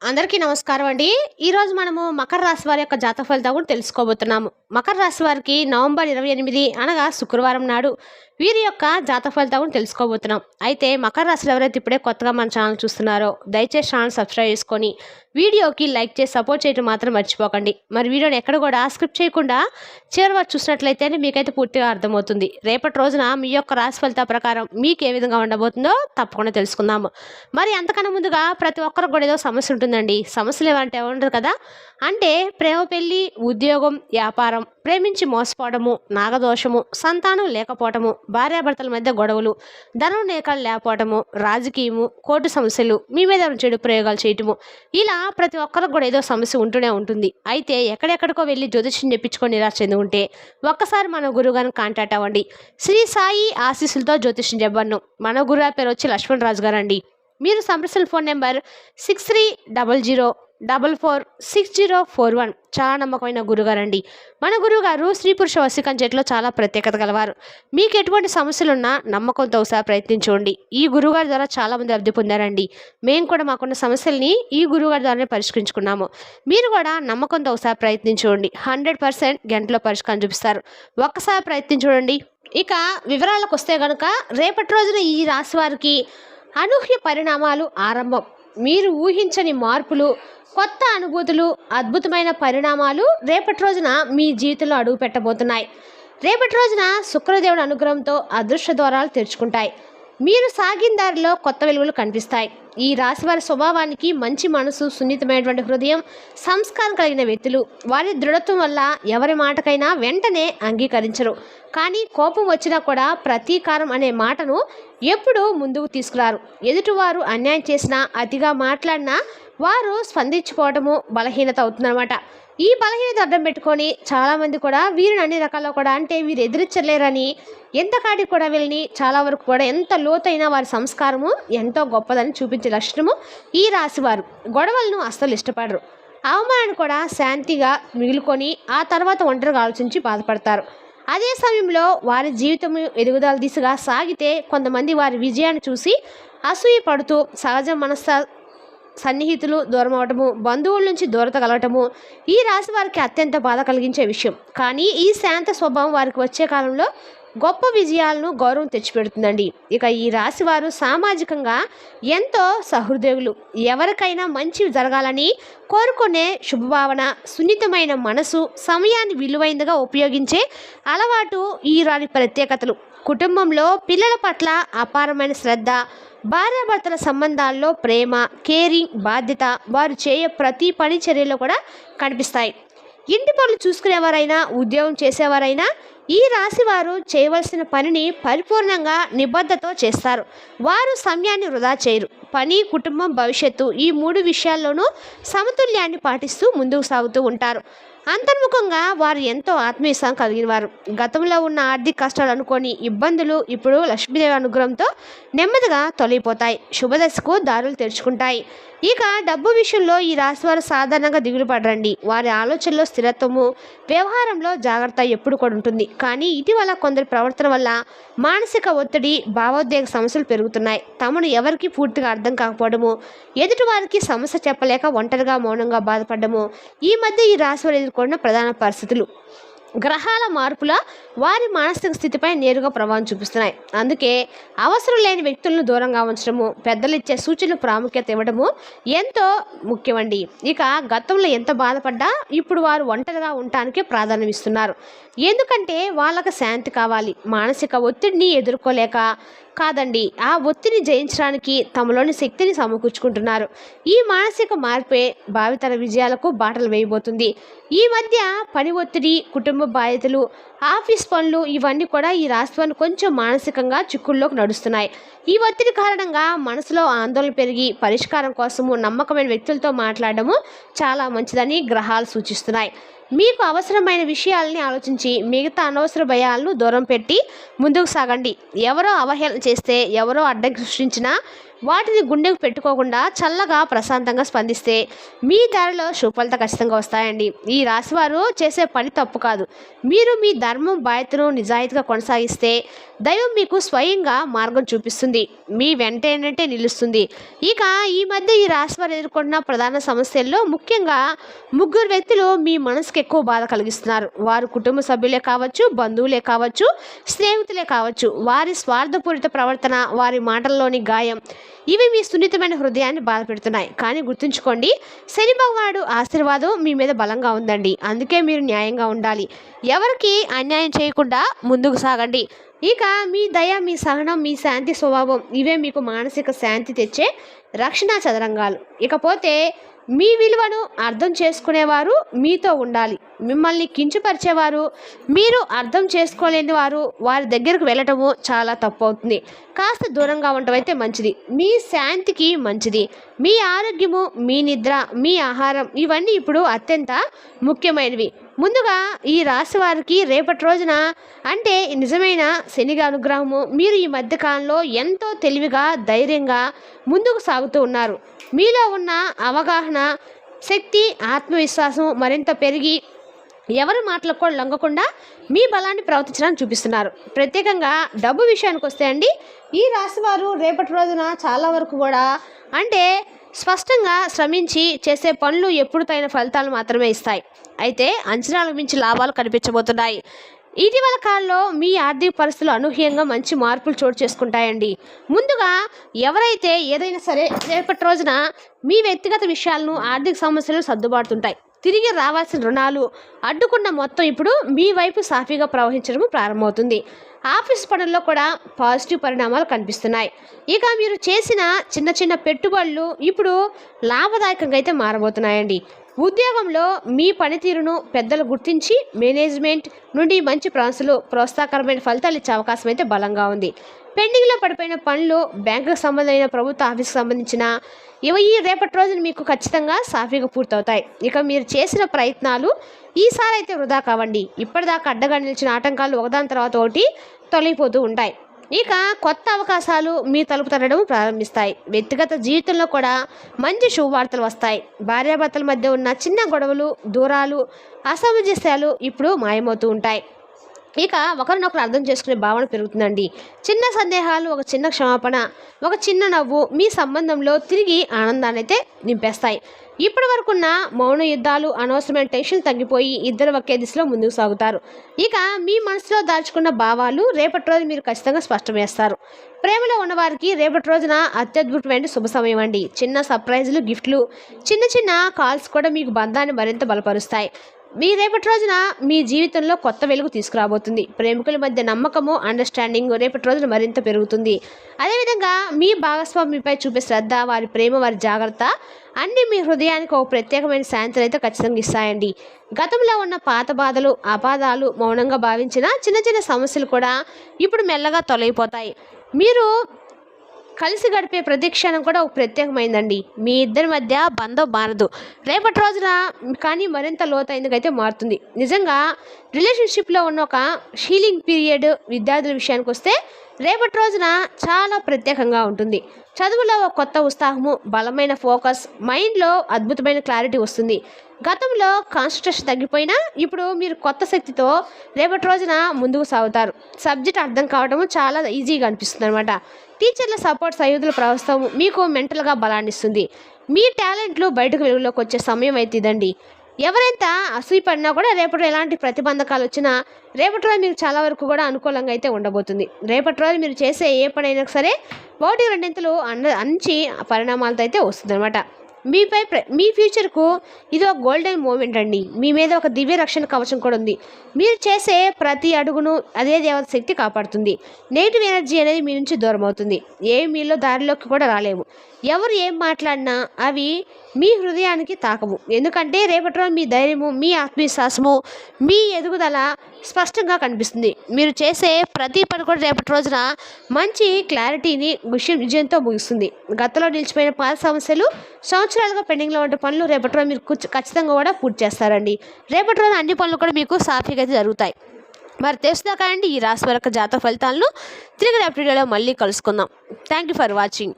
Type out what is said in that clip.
అందరికీ నమస్కారం అండి. ఈరోజు మనము మకర రాశి వారి యొక్క జాతక ఫలితాలు కూడా తెలుసుకోబోతున్నాము. మకర రాశి వారికి నవంబర్ 28 అనగా శుక్రవారం నాడు వీరి యొక్క జాతక ఫలితాలు కూడా తెలుసుకోబోతున్నాం. అయితే మకర రాశిలో ఎవరైతే ఇప్పుడే కొత్తగా మన ఛానల్ చూస్తున్నారో దయచేసి ఛానల్ సబ్స్క్రైబ్ చేసుకొని వీడియోకి లైక్ చేసి సపోర్ట్ చేయడం మాత్రం మర్చిపోకండి. మరి వీడియోని ఎక్కడ కూడా స్క్రిప్ట్ చేయకుండా చివరి వరకు చూసినట్లయితే మీకైతే పూర్తిగా అర్థమవుతుంది. రేపటి రోజున మీ యొక్క రాశి ఫలితాల ప్రకారం మీకు ఏ విధంగా ఉండబోతుందో తప్పకుండా తెలుసుకుందాము. మరి అంతకన్నా ముందుగా ప్రతి ఒక్కరికి కూడా ఏదో సమస్య ఉంటుందండి. సమస్యలు ఏమంటే ఉండదు కదా, అంటే ప్రేమ, పెళ్లి, ఉద్యోగం, వ్యాపారం, ప్రేమించి మోసపోవడము, నాగదోషము, సంతానం లేకపోవటము, భార్యాభర్తల మధ్య గొడవలు, ధనం నేకాలు లేకపోవటము, రాజకీయము, కోర్టు సమస్యలు, మీ మీద చెడు ప్రయోగాలు చేయటము, ఇలా ప్రతి ఒక్కరికి కూడా ఏదో సమస్య ఉంటూనే ఉంటుంది. అయితే ఎక్కడెక్కడికో వెళ్ళి జ్యోతిష్యం చెప్పించుకొని నిరాశ చెంది ఉంటే ఒక్కసారి మన గురువుగారిని కాంటాక్ట్ అవ్వండి. శ్రీ సాయి ఆశీస్సులతో జ్యోతిష్యం చెప్పను. మన గురువు పేరు వచ్చి లక్ష్మణ్ రాజు గారు అండి. మీరు సంప్రదించిన ఫోన్ నెంబర్ 6300446041. చాలా నమ్మకమైన గురుగారండి. మన గురువుగారు స్త్రీ పురుష వశీకరణ చాలా ప్రత్యేకత గలవారు. మీకు ఎటువంటి సమస్యలున్నా నమ్మకంతో ఒకసారి ప్రయత్నించండి. ఈ గురువుగారి ద్వారా చాలా మంది అభివృద్ధి పొందారండి. మేము కూడా మాకున్న సమస్యల్ని ఈ గురువుగారి ద్వారానే పరిష్కరించుకున్నాము. మీరు కూడా నమ్మకంతో ఒకసారి ప్రయత్నించండి. 100% గంటలో పరిష్కారం చూపిస్తారు. ఒక్కసారి ప్రయత్నించండి. ఇక వివరాలకు వస్తే కనుక రేపటి రోజున ఈ రాశి వారికి అనూహ్య పరిణామాలు ఆరంభం. మీరు ఊహించని మార్పులు, కొత్త అనుభూతులు, అద్భుతమైన పరిణామాలు రేపటి రోజున మీ జీవితంలో అడుగు పెట్టబోతున్నాయి. రేపటి రోజున శుక్రదేవుని అనుగ్రహంతో అదృష్ట ద్వారాలు తెరుచుకుంటాయి. మీరు సాగిన దారిలో కొత్త వెలుగులు కనిపిస్తాయి. ఈ రాశివారి స్వభావానికి మంచి మనసు, సున్నితమైనటువంటి హృదయం, సంస్కారం కలిగిన వ్యక్తులు. వారి దృఢత్వం వల్ల ఎవరి మాటకైనా వెంటనే అంగీకరించరు. కానీ కోపం వచ్చినా కూడా ప్రతీకారం అనే మాటను ఎప్పుడూ ముందుకు తీసుకురారు. ఎదుటివారు అన్యాయం చేసినా, అతిగా మాట్లాడినా వారు స్పందించుకోవడము బలహీనత అవుతుందన్నమాట. ఈ బలహీనత అడ్డం పెట్టుకొని చాలామంది కూడా వీరిని అన్ని రకాల్లో కూడా అంటే వీరు ఎదిరించలేరని ఎంత కాడికి కూడా వెళ్ళి చాలా వరకు కూడా ఎంత లోతైన వారి సంస్కారము ఎంతో గొప్పదని చూపించే లక్షణము ఈ రాశివారు. గొడవలను అస్సలు ఇష్టపడరు. అవమానాన్ని కూడా శాంతిగా మిగులుకొని ఆ తర్వాత ఒంటరిగా ఆలోచించి బాధపడతారు. అదే సమయంలో వారి జీవితం ఎదుగుదల దిశగా సాగితే కొంతమంది వారి విజయాన్ని చూసి అసూయ పడుతూ సహజ సన్నిహితులు దూరం అవటము, బంధువుల నుంచి దూరత కలగటము ఈ రాశి వారికి అత్యంత బాధ కలిగించే విషయం. కానీ ఈ శాంత స్వభావం వారికి వచ్చే కాలంలో గొప్ప విజయాలను, గౌరవం తెచ్చిపెడుతుందండి. ఇక ఈ రాశి వారు సామాజికంగా ఎంతో సహృదయులు. ఎవరికైనా మంచి జరగాలని కోరుకునే శుభభావన, సున్నితమైన మనసు, సమయాన్ని విలువైనదిగా ఉపయోగించే అలవాటు ఈ రాని ప్రత్యేకతలు. కుటుంబంలో పిల్లల పట్ల అపారమైన శ్రద్ధ, భార్యాభర్తల సంబంధాల్లో ప్రేమ, కేరింగ్, బాధ్యత వారు చేయే ప్రతి పని చర్యలో కూడా కనిపిస్తాయి. ఇంటి పనులు చూసుకునేవారైనా, ఉద్యోగం చేసేవారైనా ఈ రాశి వారు చేయవలసిన పనిని పరిపూర్ణంగా నిబద్ధతతో చేస్తారు. వారు సమయాన్ని వృధా చేయరు. పని, కుటుంబం, భవిష్యత్తు ఈ 3 విషయాల్లోనూ సమతుల్యాన్ని పాటిస్తూ ముందుకు సాగుతూ ఉంటారు. అంతర్ముఖంగా వారు ఎంతో ఆత్మవిశ్వాసం కలిగిన వారు. గతంలో ఉన్న ఆర్థిక కష్టాలు అనుకోని ఇబ్బందులు ఇప్పుడు లక్ష్మీదేవి అనుగ్రహంతో నెమ్మదిగా తొలగిపోతాయి. శుభదశకు దారులు తెరుచుకుంటాయి. ఇక డబ్బు విషయంలో ఈ రాశివారు సాధారణంగా దిగులు పడరండి. వారి ఆలోచనలో స్థిరత్వము, వ్యవహారంలో జాగ్రత్త ఎప్పుడు కూడా ఉంటుంది. కానీ ఇటీవల కొందరి ప్రవర్తన వల్ల మానసిక ఒత్తిడి, భావోద్వేగ సమస్యలు పెరుగుతున్నాయి. తమను ఎవరికి పూర్తిగా అర్థం కాకపోవడము, ఎదుటి వారికి సమస్య చెప్పలేక ఒంటరిగా మౌనంగా బాధపడము ఈ మధ్య ఈ రాశివారు ఎదుర్కొన్న ప్రధాన పరిస్థితులు. గ్రహాల మార్పుల వారి మానసిక స్థితిపై నేరుగా ప్రభావం చూపిస్తున్నాయి. అందుకే అవసరం లేని వ్యక్తులను దూరంగా ఉంచడము, పెద్దలు ఇచ్చే సూచనలు ప్రాముఖ్యత ఇవ్వడము ఎంతో ముఖ్యమండి. ఇక గతంలో ఎంత బాధపడ్డా ఇప్పుడు వారు ఒంటరిగా ఉండటానికి ప్రాధాన్యం ఇస్తున్నారు. ఎందుకంటే వాళ్ళకు శాంతి కావాలి. మానసిక ఒత్తిడిని ఎదుర్కోలేక కాదండి, ఆ ఒత్తిడిని జయించడానికి తమలోని శక్తిని సమకూర్చుకుంటున్నారు. ఈ మానసిక మార్పే భావితర విజయాలకు బాటలు వేయబోతుంది. ఈ మధ్య పని ఒత్తిడి, కుటుంబ బాధ్యతలు, ఆఫీస్ పనులు ఇవన్నీ కూడా ఈ రాశివారిని కొంచెం మానసికంగా చిక్కుల్లోకి నడుస్తున్నాయి. ఈ ఒత్తిడి కారణంగా మనసులో ఆందోళన పెరిగి పరిష్కారం కోసము నమ్మకమైన వ్యక్తులతో మాట్లాడడము చాలా మంచిదని గ్రహాలు సూచిస్తున్నాయి. మీకు అవసరమైన విషయాలని ఆలోచించి మిగతా అనవసర భయాలను దూరం పెట్టి ముందుకు సాగండి. ఎవరో అవహేళన చేస్తే, ఎవరో అడ్డంకి సృష్టించినా వాటిని గుండెకు పెట్టుకోకుండా చల్లగా ప్రశాంతంగా స్పందిస్తే మీ దారిలో శుభఫలితాలు ఖచ్చితంగా వస్తాయండి. ఈ రాశివారు చేసే పని తప్పు కాదు. మీరు మీ ధర్మం బాధ్యతను నిజాయితీగా కొనసాగిస్తే దైవం మీకు స్వయంగా మార్గం చూపిస్తుంది, మీ వెంట ఏంటంటే నిలుస్తుంది. ఇక ఈ మధ్య ఈ రాశివారు ఎదుర్కొంటున్న ప్రధాన సమస్యల్లో ముఖ్యంగా ముగ్గురు వ్యక్తులు మీ మనసుకు ఎక్కువ బాధ కలిగిస్తున్నారు. వారు కుటుంబ సభ్యులే కావచ్చు, బంధువులే కావచ్చు, స్నేహితులే కావచ్చు. వారి స్వార్థపూరిత ప్రవర్తన, వారి మాటల్లోని గాయం ఇవి మీ సున్నితమైన హృదయాన్ని బాధపెడుతున్నాయి. కానీ గుర్తుంచుకోండి, శని భగవానుడు ఆశీర్వాదం మీ మీద బలంగా ఉందండి. అందుకే మీరు న్యాయంగా ఉండాలి. ఎవరికి అన్యాయం చేయకుండా ముందుకు సాగండి. ఇక మీ దయ, మీ సహనం, మీ శాంతి స్వభావం ఇవే మీకు మానసిక శాంతి తెచ్చే రక్షణ చదరంగాలు. ఇకపోతే మీ విలువను అర్థం చేసుకునేవారు మీతో ఉండాలి. మిమ్మల్ని కించపరిచేవారు, మీరు అర్థం చేసుకోలేని వారి దగ్గరకు వెళ్ళటము చాలా తప్పు అవుతుంది. కాస్త దూరంగా ఉండటం అయితే మంచిది, మీ శాంతికి మంచిది. మీ ఆరోగ్యము, మీ నిద్ర, మీ ఆహారం ఇవన్నీ ఇప్పుడు అత్యంత ముఖ్యమైనవి. ముందుగా ఈ రాశి వారికి రేపటి రోజున అంటే నిజమైన శని అనుగ్రహము. మీరు ఈ మధ్యకాలంలో ఎంతో తెలివిగా, ధైర్యంగా ముందుకు సాగుతూ ఉన్నారు. మీలో ఉన్న అవగాహన శక్తి, ఆత్మవిశ్వాసం మరింత పెరిగి ఎవరి మాటలకు కూడా లొంగకుండా మీ బలాన్ని ప్రవర్తించడానికి చూపిస్తున్నారు. ప్రత్యేకంగా డబ్బు విషయానికి వస్తే అండి, ఈ రాశివారు రేపటి రోజున చాలా వరకు కూడా అంటే స్పష్టంగా శ్రమించి చేసే పనులు ఎప్పుడు తగిన ఫలితాలు మాత్రమే ఇస్తాయి. అయితే అంచనాలకు మించి లాభాలు కనిపించబోతున్నాయి. ఇటీవల కాలంలో మీ ఆర్థిక పరిస్థితులు అనూహ్యంగా మంచి మార్పులు చోటు చేసుకుంటాయండి. ముందుగా ఎవరైతే ఏదైనా సరే రేపటి రోజున మీ వ్యక్తిగత విషయాలను, ఆర్థిక సమస్యలు సర్దుబాటుతుంటాయి. తిరిగి రావాల్సిన రుణాలు అడ్డుకున్న మొత్తం ఇప్పుడు మీ వైపు సాఫీగా ప్రవహించడం ప్రారంభమవుతుంది. ఆఫీస్ పనుల్లో కూడా పాజిటివ్ పరిణామాలు కనిపిస్తున్నాయి. ఇక మీరు చేసిన చిన్న చిన్న పెట్టుబడులు ఇప్పుడు లాభదాయకంగా అయితే మారబోతున్నాయండి. ఉద్యోగంలో మీ పనితీరును పెద్దలు గుర్తించి మేనేజ్మెంట్ నుండి మంచి ప్రోత్సాహకరమైన ఫలితాలు ఇచ్చే అవకాశం అయితే బలంగా ఉంది. పెండింగ్లో పడిపోయిన పనులు, బ్యాంకుకు సంబంధమైన ప్రభుత్వ ఆఫీస్కి సంబంధించిన ఈ రేపటి రోజున మీకు ఖచ్చితంగా సాఫీగా పూర్తవుతాయి. ఇక మీరు చేసిన ప్రయత్నాలు ఈసారి అయితే వృధా కావండి. ఇప్పటిదాకా అడ్డగా నిలిచిన ఆటంకాలు ఒకదాని తర్వాత ఒకటి తొలగిపోతూ ఉంటాయి. ఇక కొత్త అవకాశాలు మీ తలుపు తట్టడం ప్రారంభిస్తాయి. వ్యక్తిగత జీవితంలో కూడా మంచి శుభవార్తలు వస్తాయి. భార్యాభర్తల మధ్య ఉన్న చిన్న గొడవలు, దూరాలు, అసమంజస్యాలు ఇప్పుడు మాయమవుతూ ఉంటాయి. ఇక ఒకరినొకరు అర్థం చేసుకునే భావన పెరుగుతుందండి. చిన్న సందేహాలు, ఒక చిన్న క్షమాపణ, ఒక చిన్న నవ్వు మీ సంబంధంలో తిరిగి ఆనందాన్ని అయితే నింపేస్తాయి. ఇప్పటి వరకున్న మౌన యుద్ధాలు, అనవసరమైన టెన్షన్ తగ్గిపోయి ఇద్దరు ఒకే దిశలో ముందుకు సాగుతారు. ఇక మీ మనసులో దాచుకున్న భావాలు రేపటి రోజు మీరు ఖచ్చితంగా స్పష్టం చేస్తారు. ప్రేమలో ఉన్నవారికి రేపటి రోజున అత్యద్భుతమైన శుభ సమయం అండి. చిన్న సర్ప్రైజులు, గిఫ్ట్లు, చిన్న చిన్న కాల్స్ కూడా మీకు బంధాన్ని మరింత బలపరుస్తాయి. మీ రేపటి రోజున మీ జీవితంలో కొత్త వెలుగు తీసుకురాబోతుంది. ప్రేమికుల మధ్య నమ్మకము, అండర్స్టాండింగ్ రేపటి రోజున మరింత పెరుగుతుంది. అదేవిధంగా మీ భాగస్వామిపై చూపే శ్రద్ధ, వారి ప్రేమ, వారి జాగ్రత్త అన్నీ మీ హృదయానికి ఒక ప్రత్యేకమైన శాంతిని అయితే ఖచ్చితంగా ఇస్తాయండి. గతంలో ఉన్న పాత బాధలు, అపాదాలు, మౌనంగా భావించిన చిన్న చిన్న సమస్యలు కూడా ఇప్పుడు మెల్లగా తొలగిపోతాయి. మీరు కలిసి గడిపే ప్రతి క్షణం కూడా ఒక ప్రత్యేకమైందండి. మీ ఇద్దరి మధ్య బంధం మారదు, రేపటి రోజున కానీ మరింత లోతైనదిగా అయితే మారుతుంది. నిజంగా రిలేషన్షిప్లో ఉన్న ఒక హీలింగ్ పీరియడ్ విద్యార్థుల విషయానికి వస్తే రేపటి రోజున చాలా ప్రత్యేకంగా ఉంటుంది. చదువులో ఒక కొత్త ఉత్సాహము, బలమైన ఫోకస్, మైండ్లో అద్భుతమైన క్లారిటీ వస్తుంది. గతంలో కాన్సన్ట్రేషన్ తగ్గిపోయినా ఇప్పుడు మీరు కొత్త శక్తితో రేపటి రోజున ముందుకు సాగుతారు. సబ్జెక్ట్ అర్థం కావడం చాలా ఈజీగా అనిపిస్తుంది అనమాట. టీచర్ల సపోర్ట్, సయోధుల ప్రవస్థం మీకు మెంటల్గా బలాన్ని ఇస్తుంది. మీ టాలెంట్లు బయటకు వెలుగులోకి వచ్చే సమయం అయితే ఇదండి. ఎవరైతే అసూయపడినా కూడా రేపటి ఎలాంటి ప్రతిబంధకాలు వచ్చినా రేపటి రోజు మీకు చాలా వరకు కూడా అనుకూలంగా అయితే ఉండబోతుంది. రేపటి రోజు మీరు చేసే ఏ పనైనా సరే ఒకటి రెండింతలు అంచి పరిణామాలతో అయితే వస్తుంది అనమాట. మీ ఫ్యూచర్కు ఇది ఒక గోల్డెన్ మూమెంట్ అండి. మీ మీద ఒక దివ్య రక్షణ కవచం కూడా ఉంది. మీరు చేసే ప్రతి అడుగును అదే దేవత శక్తి కాపాడుతుంది. నెగిటివ్ ఎనర్జీ అనేది మీ నుంచి దూరం అవుతుంది. మీలో దారిలోకి కూడా రాలేవు. ఎవరు ఏం మాట్లాడినా అవి మీ హృదయానికి తాకవు. ఎందుకంటే రేపటి రోజు మీ ధైర్యము, మీ ఆత్మవిశ్వాసము, మీ ఎదుగుదల స్పష్టంగా కనిపిస్తుంది. మీరు చేసే ప్రతి పని కూడా రేపటి రోజున మంచి క్లారిటీని విజయంతో ముగిస్తుంది. గతంలో నిలిచిపోయిన పాత సమస్యలు, సంవత్సరాలుగా పెండింగ్లో ఉండే పనులు రేపటి రోజు మీరు ఖచ్చితంగా కూడా పూర్తి చేస్తారండి. రేపటి రోజు అన్ని పనులు కూడా మీకు సాఫీగా అయితే జరుగుతాయి. మరి తెలుసుదా కాండి ఈ రాశి వారి జాతక ఫలితాలను తిరిగి రేపటి వీడియోలో మళ్ళీ కలుసుకుందాం. Thank you for watching.